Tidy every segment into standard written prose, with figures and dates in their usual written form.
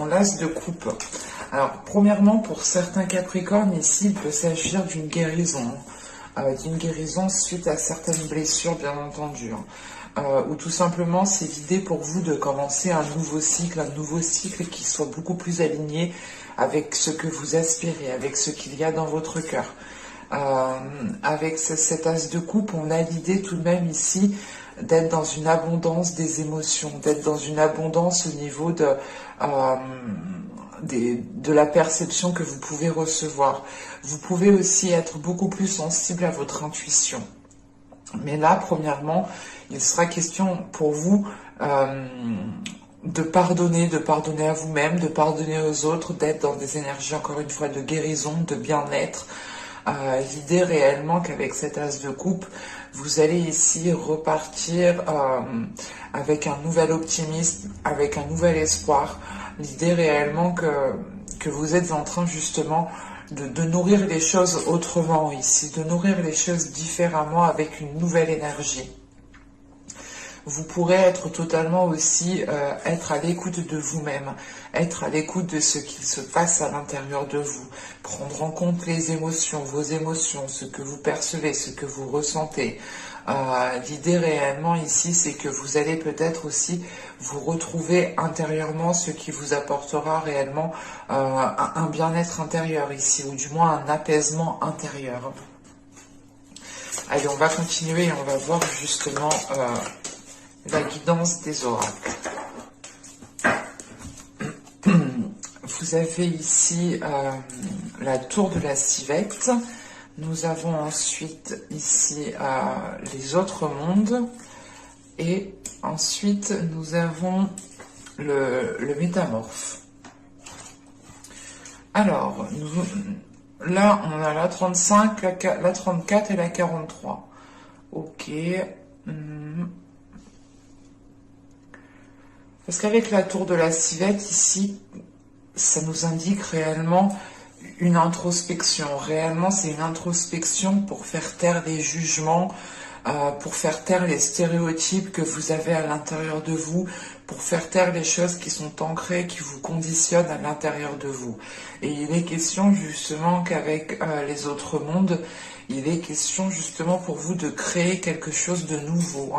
L'as de coupe. Alors, premièrement, pour certains Capricornes, ici, il peut s'agir d'une guérison. D'une guérison suite à certaines blessures, bien entendu. Ou tout simplement, c'est l'idée pour vous de commencer un nouveau cycle qui soit beaucoup plus aligné avec ce que vous aspirez, avec ce qu'il y a dans votre cœur. Avec cet as de coupe, on a l'idée tout de même ici d'être dans une abondance des émotions, d'être dans une abondance au niveau de la perception que vous pouvez recevoir. Vous pouvez aussi être beaucoup plus sensible à votre intuition. Mais là, premièrement, il sera question pour vous de pardonner à vous-même, de pardonner aux autres, d'être dans des énergies, encore une fois, de guérison, de bien-être. L'idée réellement qu'avec cet as de coupe, vous allez ici repartir avec un nouvel optimisme, avec un nouvel espoir. L'idée réellement que vous êtes en train justement de nourrir les choses autrement ici, de nourrir les choses différemment avec une nouvelle énergie. Vous pourrez être totalement aussi être à l'écoute de vous-même, être à l'écoute de ce qui se passe à l'intérieur de vous, prendre en compte les émotions, vos émotions, ce que vous percevez, ce que vous ressentez. L'idée réellement ici, c'est que vous allez peut-être aussi vous retrouver intérieurement, ce qui vous apportera réellement un bien-être intérieur ici, ou du moins un apaisement intérieur. Allez, on va continuer et on va voir justement la guidance des oracles. Vous avez ici la tour de la civette. Nous avons ensuite ici les autres mondes. Et ensuite, nous avons le métamorphe. Alors, là, on a la 35, la 34 et la 43. Ok. Parce qu'avec la tour de la civette, ici, ça nous indique réellement une introspection. Réellement, c'est une introspection pour faire taire les jugements, pour faire taire les stéréotypes que vous avez à l'intérieur de vous, pour faire taire les choses qui sont ancrées, qui vous conditionnent à l'intérieur de vous. Et il est question justement qu'avec les autres mondes, il est question justement pour vous de créer quelque chose de nouveau.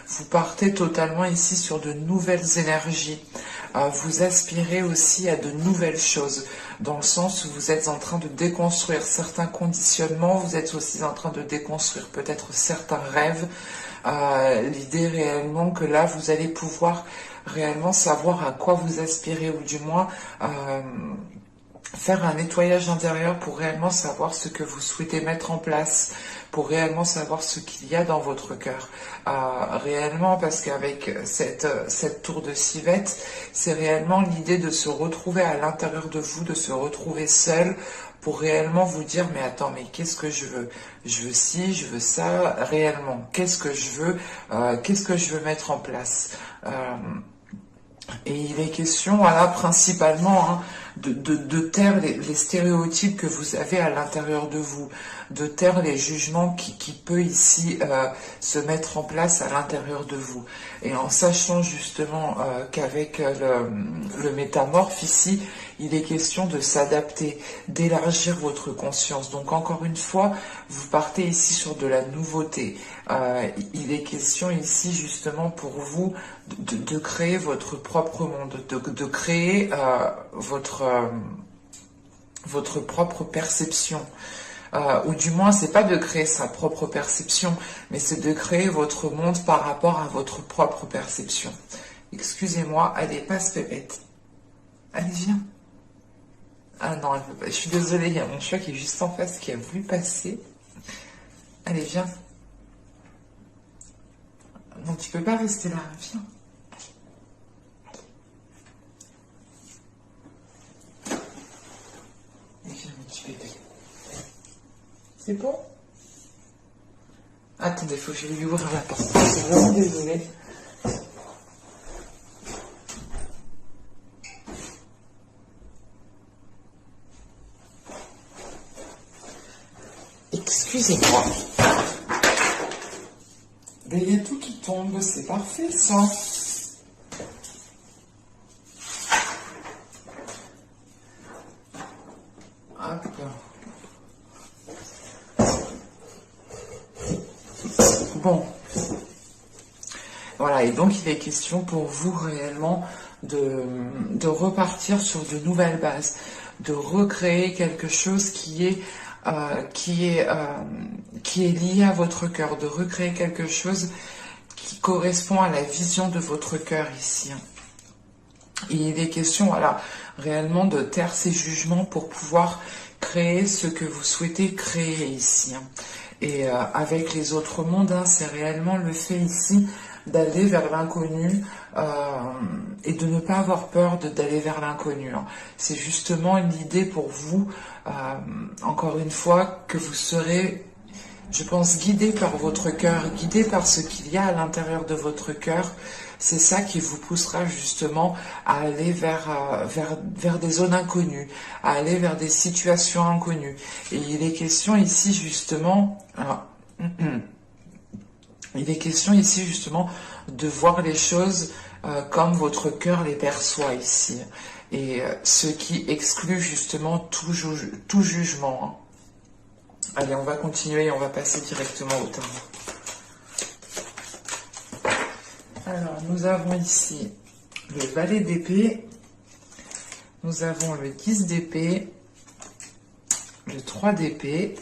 Vous partez totalement ici sur de nouvelles énergies. Vous aspirez aussi à de nouvelles choses, dans le sens où vous êtes en train de déconstruire certains conditionnements, vous êtes aussi en train de déconstruire peut-être certains rêves. L'idée réellement que là, vous allez pouvoir réellement savoir à quoi vous aspirez, ou du moins faire un nettoyage intérieur pour réellement savoir ce que vous souhaitez mettre en place, pour réellement savoir ce qu'il y a dans votre cœur. Réellement, parce qu'avec cette tour de civette, c'est réellement l'idée de se retrouver à l'intérieur de vous, de se retrouver seul, pour réellement vous dire, mais attends, mais qu'est-ce que je veux? Je veux ci, je veux ça, réellement. Qu'est-ce que je veux mettre en place? Et il est question, voilà, principalement, de taire les stéréotypes que vous avez à l'intérieur de vous, de taire les jugements qui peut ici se mettre en place à l'intérieur de vous. Et en sachant justement qu'avec le métamorphe ici, il est question de s'adapter, d'élargir votre conscience. Donc encore une fois, vous partez ici sur de la nouveauté. Il est question ici justement pour vous de créer votre propre monde, de créer votre propre perception. Ou du moins, c'est pas de créer sa propre perception, mais c'est de créer votre monde par rapport à votre propre perception. Excusez-moi, allez, passe pépette. Allez, viens. Ah non, elle veut pas. Je suis désolée, il y a mon chat qui est juste en face qui a voulu passer. Allez, viens. Non, tu peux pas rester là, viens. Allez, viens, mon petit bébé. C'est bon? Attendez, faut que je lui ouvrir la porte. Je suis vraiment désolée. Excusez-moi. Mais il y a tout qui tombe, c'est parfait ça. bon, voilà, et donc il est question pour vous réellement de repartir sur de nouvelles bases, de recréer quelque chose qui est lié à votre cœur, de recréer quelque chose qui correspond à la vision de votre cœur ici. Et il est question, voilà, réellement de taire ces jugements pour pouvoir créer ce que vous souhaitez créer ici. Et avec les autres mondes, c'est réellement le fait ici d'aller vers l'inconnu et de ne pas avoir peur d'aller vers l'inconnu. C'est justement une idée pour vous, encore une fois, que vous serez, je pense, guidé par votre cœur, guidé par ce qu'il y a à l'intérieur de votre cœur. C'est ça qui vous poussera justement à aller vers des zones inconnues, à aller vers des situations inconnues. Et il est question ici justement, il est question ici justement de voir les choses comme votre cœur les perçoit ici. Et ce qui exclut justement tout jugement. Allez, on va continuer et on va passer directement au tarot. Alors, nous avons ici le valet d'épée, nous avons le 10 d'épée, le 3 d'épée,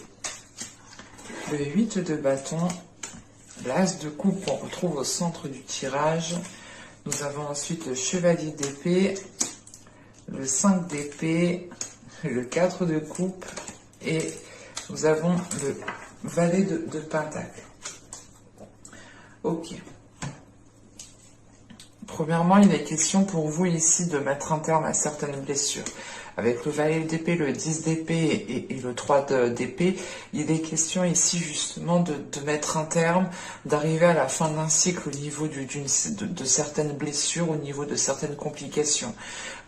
le 8 de bâton, l'as de coupe qu'on retrouve au centre du tirage. Nous avons ensuite le chevalier d'épée, le 5 d'épée, le 4 de coupe et nous avons le valet de pentacle. Ok. Premièrement, il est question pour vous ici de mettre un terme à certaines blessures. Avec le valet d'épée, le 10 d'épée et le 3 d'épée, il est question ici justement de mettre un terme, d'arriver à la fin d'un cycle au niveau de certaines blessures, au niveau de certaines complications,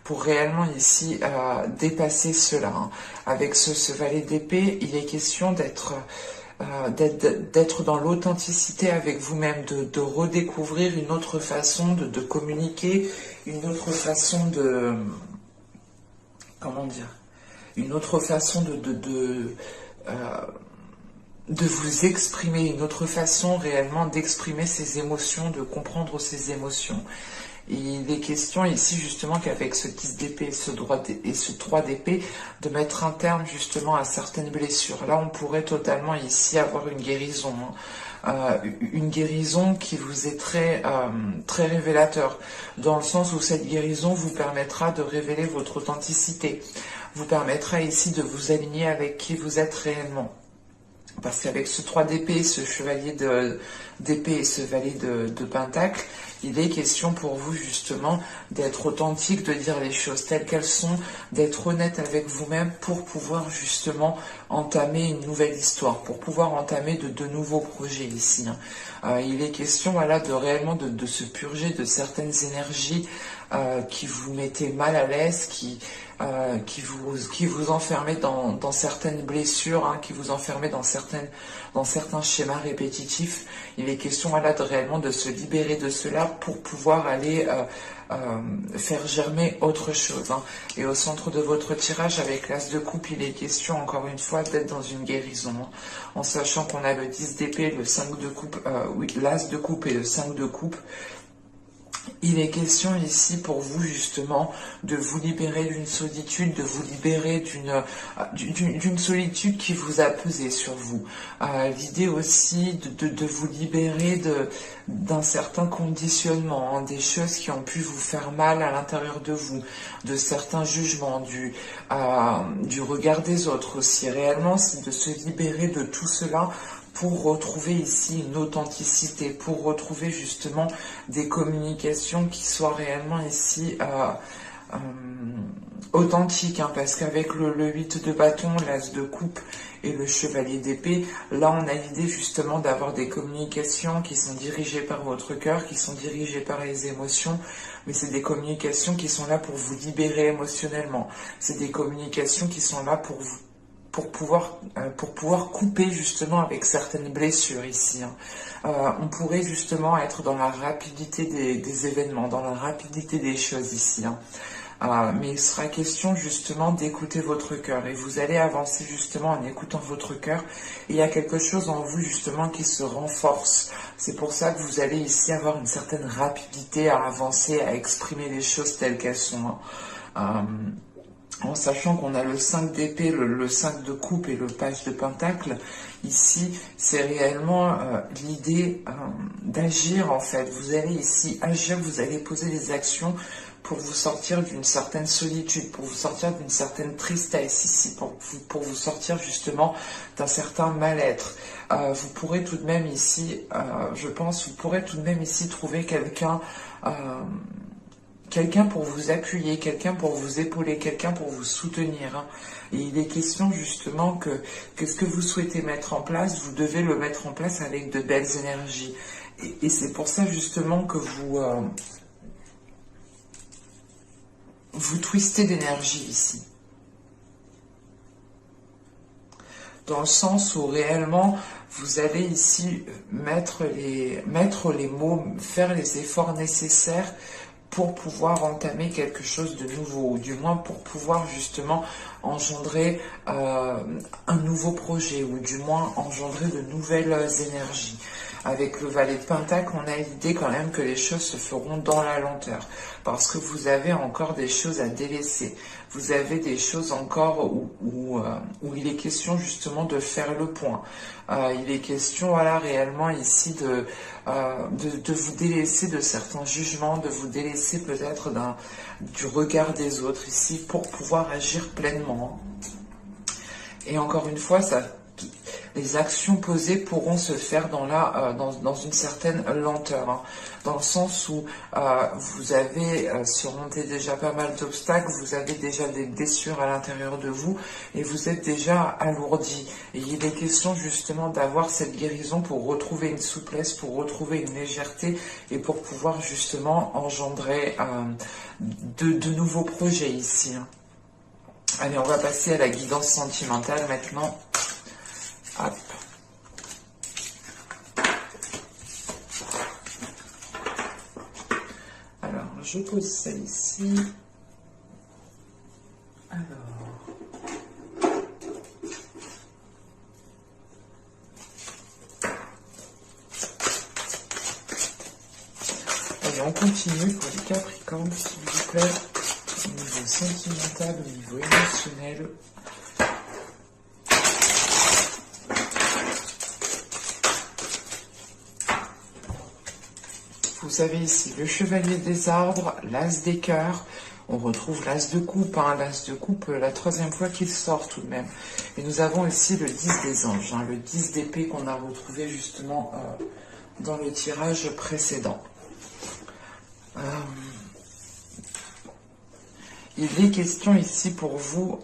pour réellement ici dépasser cela. Avec ce valet d'épée, il est question d'être dans l'authenticité avec vous-même, de redécouvrir une autre façon de communiquer, une autre façon de... Comment dire? Une autre façon de vous exprimer, une autre façon réellement d'exprimer ses émotions, de comprendre ses émotions. Et il est question ici justement qu'avec ce 10 d'épée et ce 3 d'épée, de mettre un terme justement à certaines blessures. Là, on pourrait totalement ici avoir une guérison. Une guérison qui vous est très révélateur, dans le sens où cette guérison vous permettra de révéler votre authenticité, vous permettra ici de vous aligner avec qui vous êtes réellement. Parce qu'avec ce 3 d'épée, ce chevalier d'épée et ce valet de pentacle, il est question pour vous justement d'être authentique, de dire les choses telles qu'elles sont, d'être honnête avec vous-même pour pouvoir justement entamer une nouvelle histoire, pour pouvoir entamer de nouveaux projets ici. Il est question voilà, réellement de se purger de certaines énergies qui vous mettaient mal à l'aise, qui vous enfermait dans certaines blessures, qui vous enfermait dans certains schémas répétitifs. Il est question voilà, réellement de se libérer de cela pour pouvoir aller faire germer autre chose. Et au centre de votre tirage, avec l'as de coupe, il est question encore une fois d'être dans une guérison. En sachant qu'on a le 10 d'épée, le 5 de coupe, l'as de coupe et le 5 de coupe. Il est question ici pour vous justement de vous libérer d'une solitude, de vous libérer d'une solitude qui vous a pesé sur vous. L'idée aussi de vous libérer d'un certain conditionnement, des choses qui ont pu vous faire mal à l'intérieur de vous, de certains jugements, du regard des autres aussi. Réellement, c'est de se libérer de tout cela pour retrouver ici une authenticité, pour retrouver justement des communications qui soient réellement ici authentiques, parce qu'avec le 8 de bâton, l'as de coupe et le chevalier d'épée, là on a l'idée justement d'avoir des communications qui sont dirigées par votre cœur, qui sont dirigées par les émotions, mais c'est des communications qui sont là pour vous libérer émotionnellement, c'est des communications qui sont là pour pouvoir couper justement avec certaines blessures ici. On pourrait justement être dans la rapidité des événements, dans la rapidité des choses ici. mais il sera question justement d'écouter votre cœur et vous allez avancer justement en écoutant votre cœur. Et il y a quelque chose en vous justement qui se renforce. C'est pour ça que vous allez ici avoir une certaine rapidité à avancer, à exprimer les choses telles qu'elles sont. En sachant qu'on a le 5 d'épée, le 5 de coupe et le page de pentacle, ici, c'est réellement l'idée d'agir en fait. Vous allez ici agir, vous allez poser des actions pour vous sortir d'une certaine solitude, pour vous sortir d'une certaine tristesse ici, pour vous sortir justement d'un certain mal-être. Vous pourrez tout de même ici, je pense, vous pourrez tout de même ici trouver quelqu'un... quelqu'un pour vous appuyer, quelqu'un pour vous épauler, quelqu'un pour vous soutenir. Hein. Et il est question justement que ce que vous souhaitez mettre en place, vous devez le mettre en place avec de belles énergies. Et c'est pour ça justement que vous twistez d'énergie ici. Dans le sens où réellement vous allez ici mettre les mots, faire les efforts nécessaires pour pouvoir entamer quelque chose de nouveau, ou du moins pour pouvoir justement engendrer un nouveau projet, ou du moins engendrer de nouvelles énergies. Avec le valet de Pentacle, on a l'idée quand même que les choses se feront dans la lenteur, parce que vous avez encore des choses à délaisser. Vous avez des choses encore où il est question justement de faire le point. Il est question, voilà, réellement ici de vous délaisser de certains jugements, de vous délaisser peut-être du regard des autres ici pour pouvoir agir pleinement. Et encore une fois, les actions posées pourront se faire dans une certaine lenteur, hein, dans le sens où vous avez surmonté déjà pas mal d'obstacles, vous avez déjà des blessures à l'intérieur de vous et vous êtes déjà alourdi. Et il est question justement d'avoir cette guérison pour retrouver une souplesse, pour retrouver une légèreté et pour pouvoir justement engendrer de nouveaux projets ici. Hein. Allez, on va passer à la guidance sentimentale maintenant. Hop. Alors, je pose ça ici. Alors. Allez, on continue pour les Capricornes, s'il vous plaît. Au niveau sentimental, au niveau émotionnel. Vous avez ici le chevalier des arbres, l'as des cœurs, on retrouve l'as de coupe, hein, l'as de coupe la troisième fois qu'il sort tout de même. Et nous avons ici le 10 des anges, hein, le 10 d'épée qu'on a retrouvé justement dans le tirage précédent. Il est question ici pour vous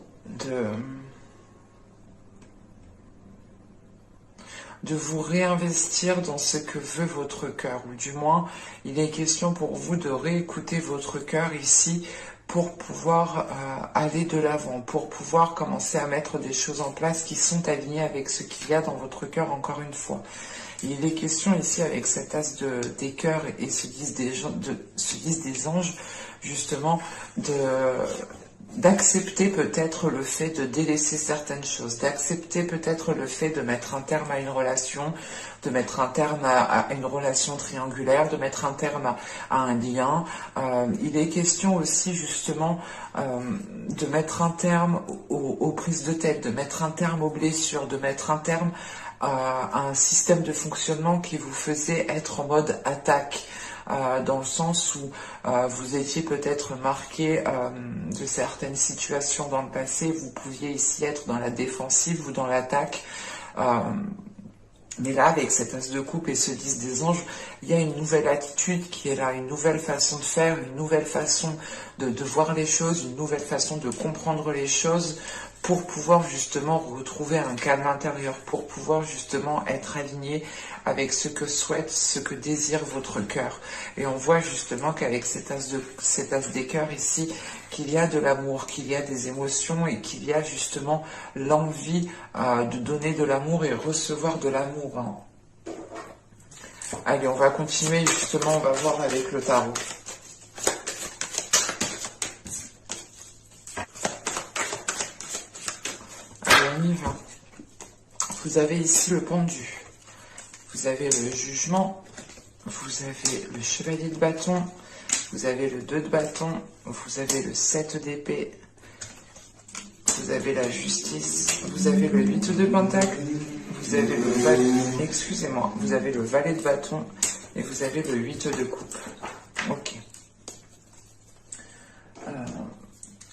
de vous réinvestir dans ce que veut votre cœur, ou du moins, il est question pour vous de réécouter votre cœur ici pour pouvoir aller de l'avant, pour pouvoir commencer à mettre des choses en place qui sont alignées avec ce qu'il y a dans votre cœur, encore une fois. Il est question ici, avec cet as des cœurs et ce 10 des anges, justement, d'accepter peut-être le fait de délaisser certaines choses, d'accepter peut-être le fait de mettre un terme à une relation, de mettre un terme à une relation triangulaire, de mettre un terme à un lien. Il est question aussi justement de mettre un terme aux prises de tête, de mettre un terme aux blessures, de mettre un terme à un système de fonctionnement qui vous faisait être en mode attaque. Dans le sens où vous étiez peut-être marqué de certaines situations dans le passé, vous pouviez ici être dans la défensive ou dans l'attaque. Mais là, avec cet as de coupe et ce 10 des anges, il y a une nouvelle attitude qui est là, une nouvelle façon de faire, une nouvelle façon de voir les choses, une nouvelle façon de comprendre les choses, pour pouvoir justement retrouver un calme intérieur, pour pouvoir justement être aligné avec ce que souhaite, ce que désire votre cœur. Et on voit justement qu'avec cet as des cœurs ici, qu'il y a de l'amour, qu'il y a des émotions et qu'il y a justement l'envie de donner de l'amour et recevoir de l'amour. Hein. Allez, on va continuer justement, on va voir avec le tarot. on y va. Vous avez ici le pendu. Vous avez le jugement. Vous avez le chevalier de bâton. Vous avez le 2 de bâton. Vous avez le 7 d'épée. Vous avez la justice. Vous avez le 8 de pentacle. Vous avez le valet. Excusez-moi. Vous avez le valet de bâton. Et vous avez le 8 de coupe. Ok.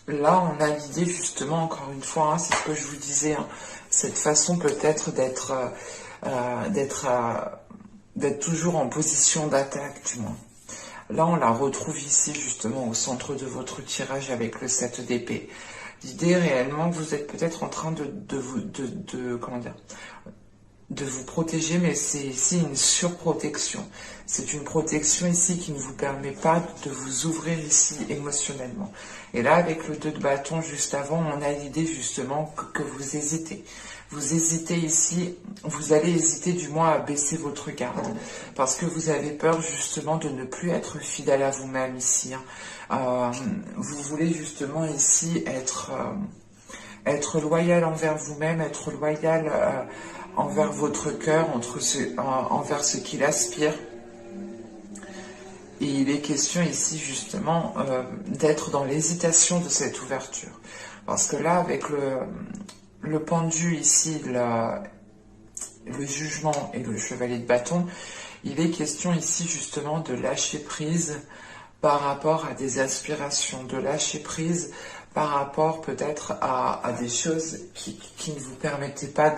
Là, on a l'idée justement, encore une fois, hein, c'est ce que je vous disais, hein, cette façon peut-être d'être toujours en position d'attaque, du moins. Là, on la retrouve ici justement au centre de votre tirage avec le 7 d'épée. L'idée réellement, vous êtes peut-être en train comment dire, de vous protéger, mais c'est ici une surprotection. C'est une protection ici qui ne vous permet pas de vous ouvrir ici émotionnellement. Et là, avec le 2 de bâton juste avant, on a l'idée justement que vous hésitez. Vous hésitez ici, vous allez hésiter du moins à baisser votre garde, parce que vous avez peur justement de ne plus être fidèle à vous-même ici. Vous voulez justement ici être loyal envers vous-même, être loyal envers votre cœur, envers ce qu'il aspire. Et il est question ici justement d'être dans l'hésitation de cette ouverture. Parce que là, avec le pendu ici, le jugement et le chevalier de bâton, il est question ici justement de lâcher prise par rapport à des aspirations, de lâcher prise par rapport peut-être à des choses qui ne vous permettaient pas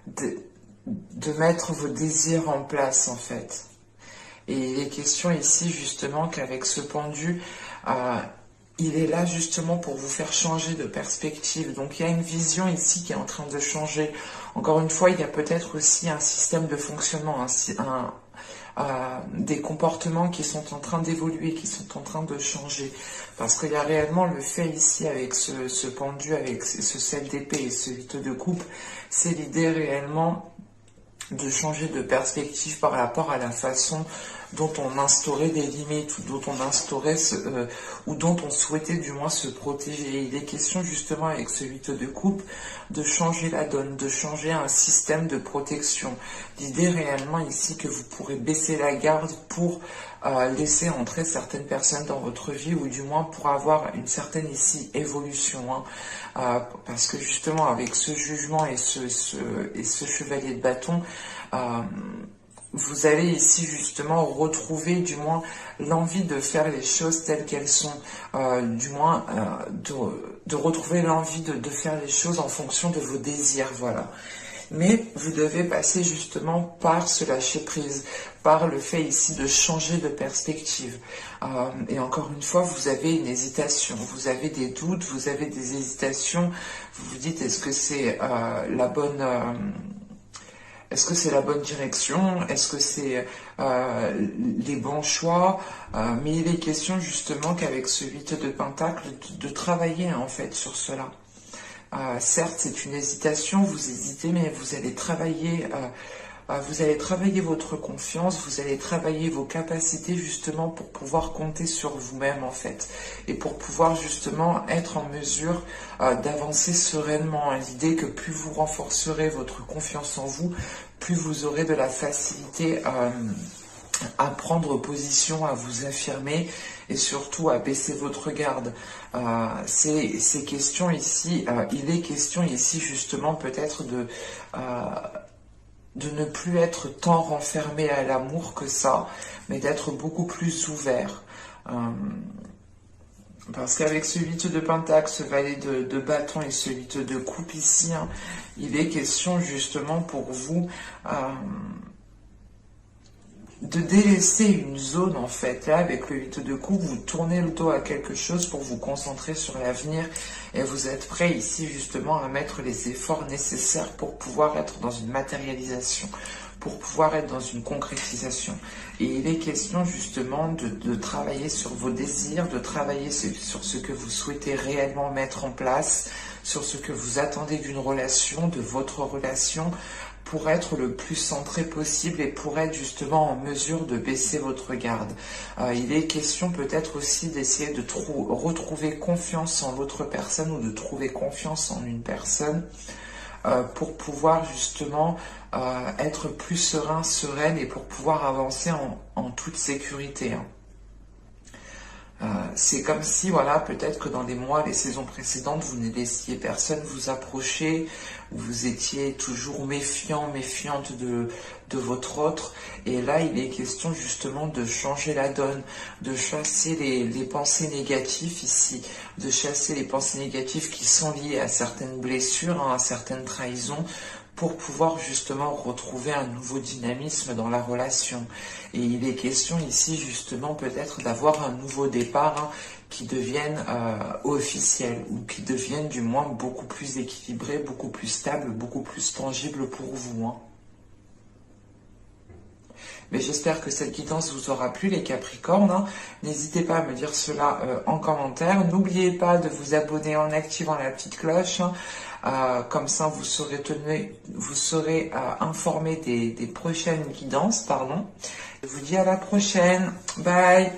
de mettre vos désirs en place en fait. Et il est question ici justement qu'avec ce pendu, il est là justement pour vous faire changer de perspective. Donc il y a une vision ici qui est en train de changer. Encore une fois, il y a peut-être aussi un système de fonctionnement, des comportements qui sont en train d'évoluer, qui sont en train de changer. Parce qu'il y a réellement le fait ici avec ce pendu, avec ce 7 d'épée et ce 8 de coupe, c'est l'idée réellement de changer de perspective par rapport à la façon dont on instaurait des limites, ou dont on instaurait ou dont on souhaitait du moins se protéger. Et il est question justement avec ce 8 de coupe de changer la donne, de changer un système de protection. L'idée réellement ici que vous pourrez baisser la garde pour laisser entrer certaines personnes dans votre vie, ou du moins pour avoir une certaine ici évolution, hein. Parce que justement avec ce jugement et ce chevalier de bâton, vous allez ici justement retrouver du moins l'envie de faire les choses telles qu'elles sont, du moins de retrouver l'envie de faire les choses en fonction de vos désirs, voilà. Mais vous devez passer justement par ce lâcher prise, par le fait ici de changer de perspective. Et encore une fois, vous avez une hésitation, vous avez des doutes, vous avez des hésitations. Vous vous dites, est-ce que c'est la bonne direction? Est-ce que c'est les bons choix? Mais il est question justement qu'avec ce 8 de pentacle, de travailler en fait sur cela. Certes, c'est une hésitation, vous hésitez, mais vous allez travailler votre confiance, vous allez travailler vos capacités justement pour pouvoir compter sur vous-même en fait, et pour pouvoir justement être en mesure d'avancer sereinement. L'idée que plus vous renforcerez votre confiance en vous, plus vous aurez de la facilité à prendre position, à vous affirmer et surtout à baisser votre garde. Ces questions ici, il est question ici justement peut-être de ne plus être tant renfermé à l'amour que ça, mais d'être beaucoup plus ouvert. Parce qu'avec ce 8 de pentacle, ce valet de bâton et ce 8 de coupe ici, hein, il est question justement pour vous de délaisser une zone en fait. Là, avec le 8 de coupe, vous tournez le dos à quelque chose pour vous concentrer sur l'avenir et vous êtes prêt ici justement à mettre les efforts nécessaires pour pouvoir être dans une matérialisation, pour pouvoir être dans une concrétisation. Et il est question justement de travailler sur vos désirs, de travailler sur ce que vous souhaitez réellement mettre en place, sur ce que vous attendez d'une relation, de votre relation, pour être le plus centré possible et pour être justement en mesure de baisser votre garde. Il est question peut-être aussi d'essayer de retrouver confiance en l'autre personne ou de trouver confiance en une personne pour pouvoir justement être plus serein, sereine et pour pouvoir avancer en toute sécurité. C'est comme si, voilà, peut-être que dans les mois, les saisons précédentes, vous ne laissiez personne vous approcher, vous étiez toujours méfiant, méfiante de votre autre. Et là, il est question justement de changer la donne, de chasser les pensées négatives ici, de chasser les pensées négatives qui sont liées à certaines blessures, à certaines trahisons, pour pouvoir justement retrouver un nouveau dynamisme dans la relation. Et il est question ici justement peut-être d'avoir un nouveau départ qui devienne officiel ou qui devienne du moins beaucoup plus équilibré, beaucoup plus stable, beaucoup plus tangible pour vous. Mais j'espère que cette guidance vous aura plu, les Capricornes. N'hésitez pas à me dire cela en commentaire. N'oubliez pas de vous abonner en activant la petite cloche. Comme ça, vous serez informé des prochaines guidances. Je vous dis à la prochaine. Bye.